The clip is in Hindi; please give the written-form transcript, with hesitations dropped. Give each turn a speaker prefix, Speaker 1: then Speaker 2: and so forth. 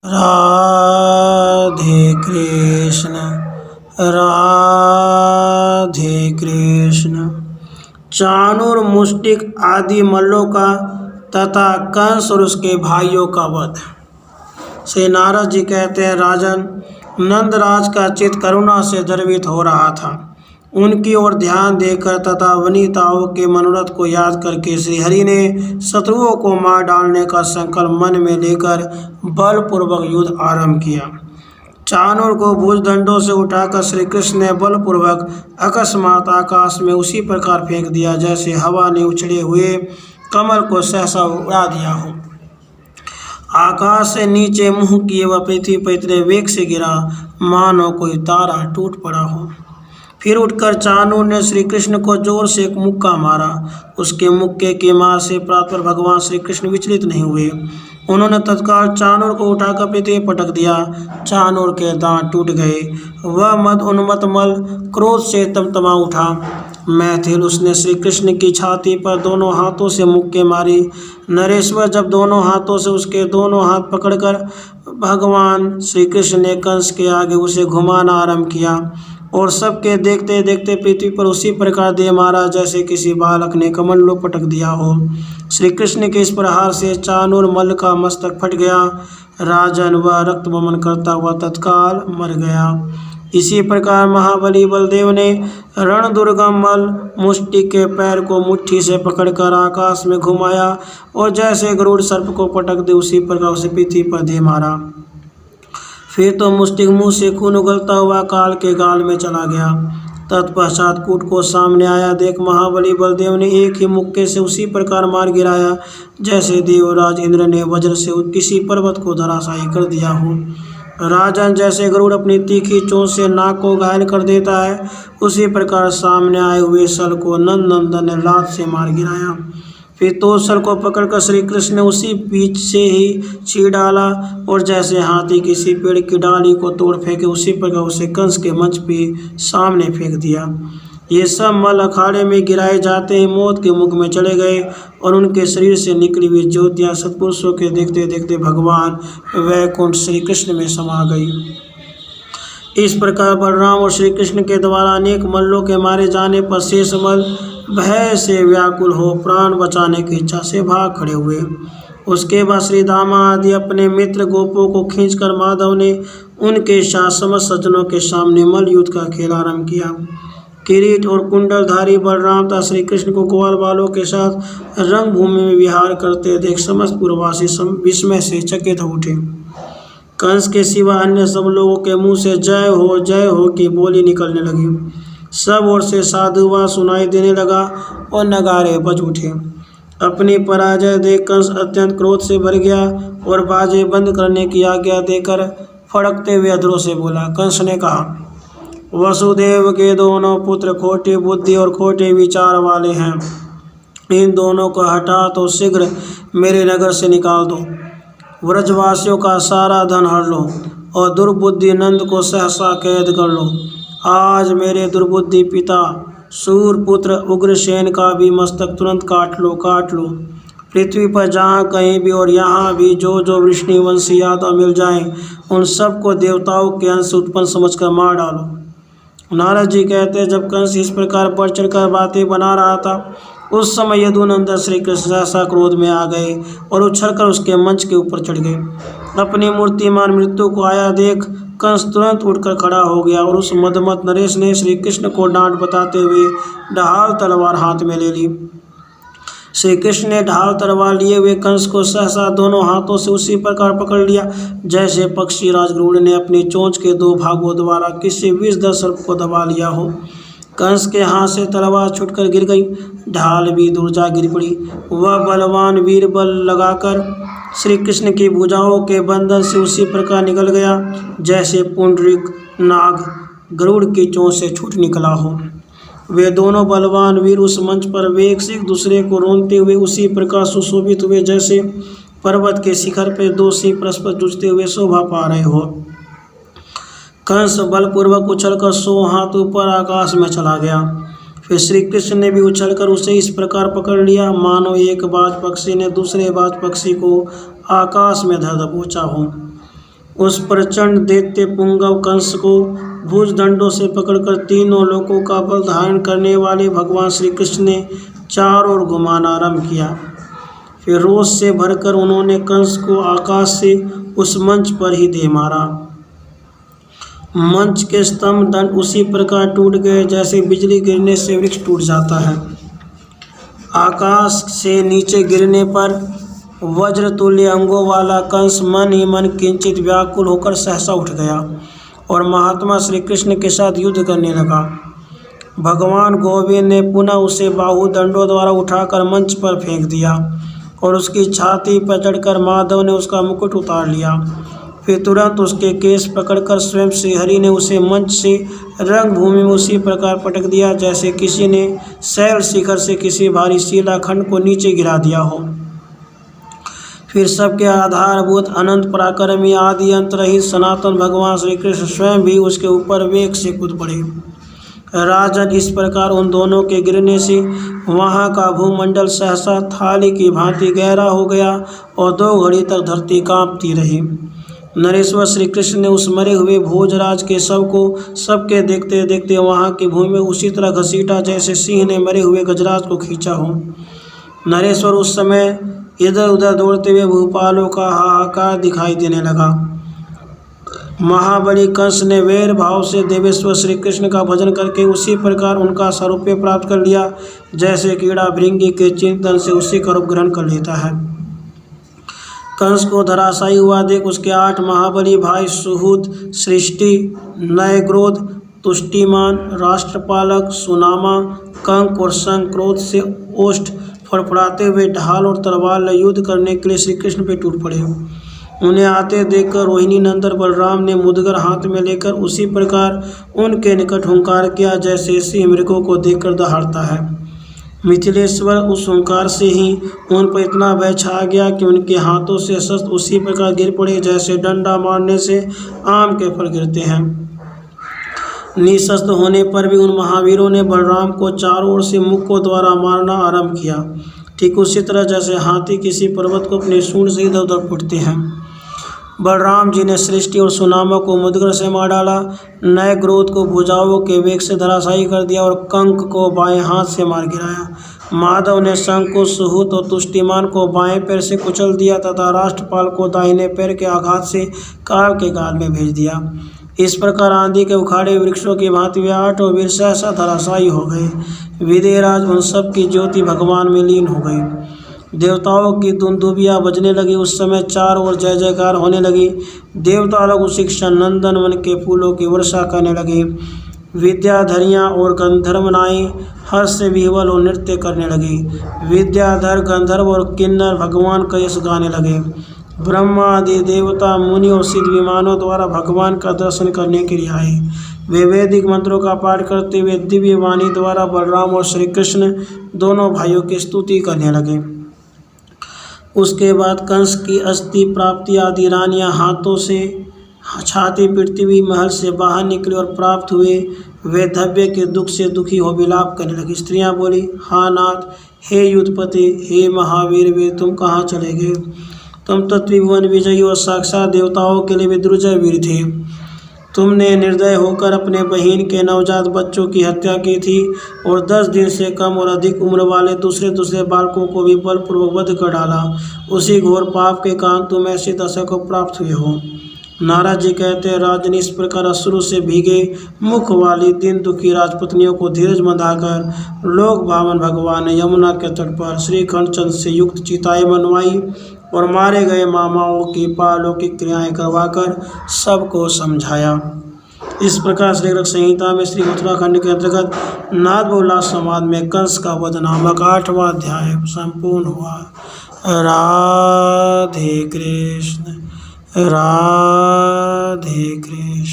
Speaker 1: राधे कृष्ण राधे कृष्ण। चाणूर, मुष्टिक आदि मल्लों का तथा कंस और उसके भाइयों का वध। श्री नारद जी कहते हैं, राजन, नंदराज का चित्त करुणा से द्रवित हो रहा था। उनकी ओर ध्यान देकर तथा वनिताओं के मनोरथ को याद करके श्रीहरि ने शत्रुओं को मार डालने का संकल्प मन में लेकर बलपूर्वक युद्ध आरंभ किया। चाणूर को भुजदंडों से उठाकर श्री कृष्ण ने बलपूर्वक अकस्मात आकाश में उसी प्रकार फेंक दिया जैसे हवा ने उछले हुए कमल को सहसा उड़ा दिया हो। आकाश से नीचे मुंह किए वह पृथ्वी पर इतने वेग से गिरा मानो कोई तारा टूट पड़ा हो। फिर उठकर चाणूर ने श्री कृष्ण को जोर से एक मुक्का मारा। उसके मुक्के के मार से प्रातः भगवान श्री कृष्ण विचलित नहीं हुए। उन्होंने तत्काल चाणूर को उठाकर पृथ्वी पटक दिया। चाणूर के दांत टूट गए। वह मद उन्मत्त मल क्रोध से तमतमा उठा। मैथिल, उसने श्री कृष्ण की छाती पर दोनों हाथों से मुक्के मारी। नरेश्वर, जब दोनों हाथों से उसके दोनों हाथ पकड़कर भगवान श्री कृष्ण ने कंस के आगे उसे घुमाना आरंभ किया और सबके देखते देखते पृथ्वी पर उसी प्रकार दे मारा जैसे किसी बालक ने कमंडलों पटक दिया हो। श्री कृष्ण के इस प्रहार से चाणूर मल्ल का मस्तक फट गया। राजन, वह रक्त बमन करता हुआ तत्काल मर गया। इसी प्रकार महाबली बलदेव ने रणदुर्गम मल्ल मुष्टि के पैर को मुट्ठी से पकड़कर आकाश में घुमाया और जैसे गरुड़ सर्प को पटक दे उसी प्रकार उसे पृथ्वी पर दे मारा। फिर तो मुष्टिक मुंह से खून उगलता हुआ काल के गाल में चला गया। तत्पश्चात कूट को सामने आया देख महाबली बलदेव ने एक ही मुक्के से उसी प्रकार मार गिराया जैसे देवराज इंद्र ने वज्र से किसी पर्वत को धराशायी कर दिया हो। राजन, जैसे गरुड़ अपनी तीखी चोंच से नाक को घायल कर देता है उसी प्रकार सामने आए हुए सल को नंदनंदन ने लात से मार गिराया। फिर तो सल को पकड़कर श्री कृष्ण ने उसी बीच से ही छीन डाला और जैसे हाथी किसी पेड़ की डाली को तोड़ फेंके उसी प्रकार उसे कंस के मंच पे सामने फेंक दिया। ये सब मल अखाड़े में गिराए जाते ही मौत के मुख में चले गए और उनके शरीर से निकली हुई ज्योतियाँ सत्पुरुषों के देखते देखते भगवान वैकुंठ श्री कृष्ण में समा गई। इस प्रकार बलराम और श्री कृष्ण के द्वारा अनेक मल्लों के मारे जाने पर शेष मल भय से व्याकुल हो प्राण बचाने की इच्छा से भाग खड़े हुए। उसके बाद श्री दामा आदि अपने मित्र गोपों को खींचकर माधव ने उनके साथ समस्त सज्जनों के सामने मल्ल युद्ध का खेल आरंभ किया। किरीट और कुंडलधारी बलराम तथा श्री कृष्ण को ग्वाल बालों के साथ रंगभूमि में विहार करते देख समस्त पुरवासी विस्मय से चकित हो उठे। कंस के सिवा अन्य सब लोगों के मुंह से जय हो की बोली निकलने लगी। सब ओर से साधुवाद सुनाई देने लगा और नगारे बज उठे। अपनी पराजय देख कंस अत्यंत क्रोध से भर गया और बाजे बंद करने की आज्ञा देकर फड़कते हुए अधरों से बोला। कंस ने कहा, वसुदेव के दोनों पुत्र खोटी बुद्धि और खोटे विचार वाले हैं। इन दोनों को हटा तो शीघ्र मेरे नगर से निकाल दो। व्रजवासियों का सारा धन हर लो और दुर्बुद्धि नंद को सहसा कैद कर लो। आज मेरे दुर्बुद्धि पिता सूरपुत्र उग्रसेन का भी मस्तक तुरंत काट लो। पृथ्वी पर जहाँ कहीं भी और यहाँ भी जो वृष्णिवंशी यादव मिल जाएं उन सबको देवताओं के अंश उत्पन्न समझकर मार डालो। नारद जी कहते हैं, जब कंस इस प्रकार बढ़ चढ़कर बातें बना रहा था उस समय यदुनंदन श्री कृष्ण सहसा क्रोध में आ गए और उछलकर उसके मंच के ऊपर चढ़ गए। अपनी मूर्तिमान मृत्यु को आया देख कंस तुरंत उठकर खड़ा हो गया और उस मदमत नरेश ने श्री कृष्ण को डांट बताते हुए ढाल तलवार हाथ में ले ली। श्री कृष्ण ने ढाल तलवार लिए हुए कंस को सहसा दोनों हाथों से उसी प्रकार पकड़ लिया जैसे पक्षी राजगरुड़ ने अपनी चोंच के दो भागों द्वारा किसी विषधर सर्प को दबा लिया हो। कंस के हाथ से तलवार छूटकर गिर गई। ढाल भी दूर जा गिर पड़ी। वह बलवान वीर बल लगाकर श्री कृष्ण की भुजाओं के बंधन से उसी प्रकार निकल गया जैसे पुंडरीक नाग गरुड़ की चोंच से छूट निकला हो। वे दोनों बलवान वीर उस मंच पर वेग से एक दूसरे को रोनते हुए उसी प्रकार सुशोभित हुए जैसे पर्वत के शिखर पर दो सिंह परस्पर जूझते हुए शोभा पा रहे हो। कंस बलपूर्वक उछलकर 100 हाथ ऊपर आकाश में चला गया। फिर श्री कृष्ण ने भी उछलकर उसे इस प्रकार पकड़ लिया मानो एक बाज पक्षी ने दूसरे बाज पक्षी को आकाश में धर दबोचा हो। उस प्रचंड दैत्य पुंगव कंस को भुजदंडों से पकड़कर तीनों लोकों का बल धारण करने वाले भगवान श्री कृष्ण ने चारों ओर घुमाना आरंभ किया। फिर रोष से भरकर उन्होंने कंस को आकाश से उस मंच पर ही दे मारा। मंच के स्तंभ दंड उसी प्रकार टूट गए जैसे बिजली गिरने से वृक्ष टूट जाता है। आकाश से नीचे गिरने पर वज्रतुल्य अंगों वाला कंस मन ही मन किंचित व्याकुल होकर सहसा उठ गया और महात्मा श्री कृष्ण के साथ युद्ध करने लगा। भगवान गोविंद ने पुनः उसे बाहुदंडों द्वारा उठाकर मंच पर फेंक दिया और उसकी छाती पर चढ़कर माधव ने उसका मुकुट उतार लिया। फिर तुरंत उसके केस पकड़कर स्वयं श्रीहरि ने उसे मंच से रंगभूमि में उसी प्रकार पटक दिया जैसे किसी ने शैल शिखर से किसी भारी शिलाखंड को नीचे गिरा दिया हो। फिर सबके आधारभूत अनंत पराक्रमी आदि अंत रहित सनातन भगवान श्री कृष्ण स्वयं भी उसके ऊपर वेग से कूद पड़े। राजन, इस प्रकार उन दोनों के गिरने से वहाँ का भूमंडल सहसा थाली की भांति गहरा हो गया और 2 घड़ी तक धरती कांपती रही। नरेश्वर श्री कृष्ण ने उस मरे हुए भोजराज के शव को सबके देखते देखते वहाँ की भूमि में उसी तरह घसीटा जैसे सिंह ने मरे हुए गजराज को खींचा हो। नरेश्वर उस समय इधर उधर दौड़ते हुए भूपालों का हाहाकार दिखाई देने लगा। महाबली कंस ने वैर भाव से देवेश्वर श्री कृष्ण का भजन करके उसी प्रकार उनका स्वरूप प्राप्त कर लिया जैसे कीड़ा भृंगी के चिंतन से उसी का रूप ग्रहण कर लेता है। कंस को धराशायी हुआ देख उसके 8 महाबली भाई सुहूत, सृष्टि, नयग्रोध, तुष्टिमान, राष्ट्रपालक, सुनामा, कंक और संग क्रोध से ओष्ठ फड़फड़ाते हुए ढाल और तलवार ले युद्ध करने के लिए श्री कृष्ण पे टूट पड़े। उन्हें आते देखकर रोहिणी नंदन बलराम ने मुदगर हाथ में लेकर उसी प्रकार उनके निकट हुंकार किया जैसे सिंह मृगों को देखकर दहाड़ता है। मिथिलेश्वर उस हुंकार से ही उन पर इतना भय छा गया कि उनके हाथों से शस्त्र उसी प्रकार गिर पड़े जैसे डंडा मारने से आम के फल गिरते हैं। निशस्त्र होने पर भी उन महावीरों ने बलराम को चारों ओर से मुक्कों द्वारा मारना आरंभ किया, ठीक उसी तरह जैसे हाथी किसी पर्वत को अपने सूंड से इधर उधर फूटते हैं। बलराम जी ने सृष्टि और सुनामा को मुदगर से मार डाला, नए ग्रोध को भुजाओं के वेग से धराशायी कर दिया और कंक को बाएं हाथ से मार गिराया। माधव ने शंख को, सुहूत और तुष्टिमान को बाएं पैर से कुचल दिया तथा राष्ट्रपाल को दाहिने पैर के आघात से काल के काल में भेज दिया। इस प्रकार आंधी के उखाड़े वृक्षों की भांति वे 8 वीर सहसा धराशायी हो गए। विदेहराज उन सब की ज्योति भगवान में लीन हो गई। देवताओं की दुंदुबियाँ बजने लगी। उस समय चारों ओर जय जयकार होने लगी। देवता लोग उसी क्षण नंदन वन के फूलों की वर्षा करने लगे। विद्याधरियाँ और गंधर्वनाएँ हर्ष से विह्वल और नृत्य करने लगी। विद्याधर, गंधर्व और किन्नर भगवान का यश गाने लगे। ब्रह्मा आदि देवता, मुनि और सिद्ध विमानों द्वारा भगवान का दर्शन करने के लिए आए। वे वैदिक मंत्रों का पाठ करते हुए दिव्य वाणी द्वारा बलराम और श्री कृष्ण दोनों भाइयों की स्तुति करने लगे। उसके बाद कंस की अस्थि प्राप्ति आदि रानियां हाथों से छाती पीटती हुई महल से बाहर निकली और प्राप्त हुए वैधव्य के दुख से दुखी हो विलाप करने लगी। स्त्रियां बोली, हा नाथ, हे युद्धपति, हे महावीर, वे तुम कहाँ चले गए? तुम तो त्रिभुवन विजयी और साक्षात देवताओं के लिए विद्रुजय वीर थे। तुमने निर्दय होकर अपने बहन के नवजात बच्चों की हत्या की थी और 10 दिन से कम और अधिक उम्र वाले दूसरे बालकों को भी बलपूर्वक वध कर डाला। उसी घोर पाप के कारण तुम ऐसी दशा को प्राप्त हुए हो। नारद जी कहते हैं, राजन, इस प्रकार अश्रु से भीगे मुख वाली दिन दुखी राजपत्नियों को धीरज मंदाकर लोक भावन भगवान ने यमुना के तट पर श्रीखंड चंद से युक्त चिताएं बनवाई और मारे गए मामाओं की पारलौकिक क्रियाएं करवाकर सबको समझाया। इस प्रकार श्री ग्रंथ संहिता में श्री उत्तराखंड के अंतर्गत नादबोला संवाद में कंस का वध नामक 8वां अध्याय संपूर्ण हुआ। राधे कृष्ण, राधे कृष्ण।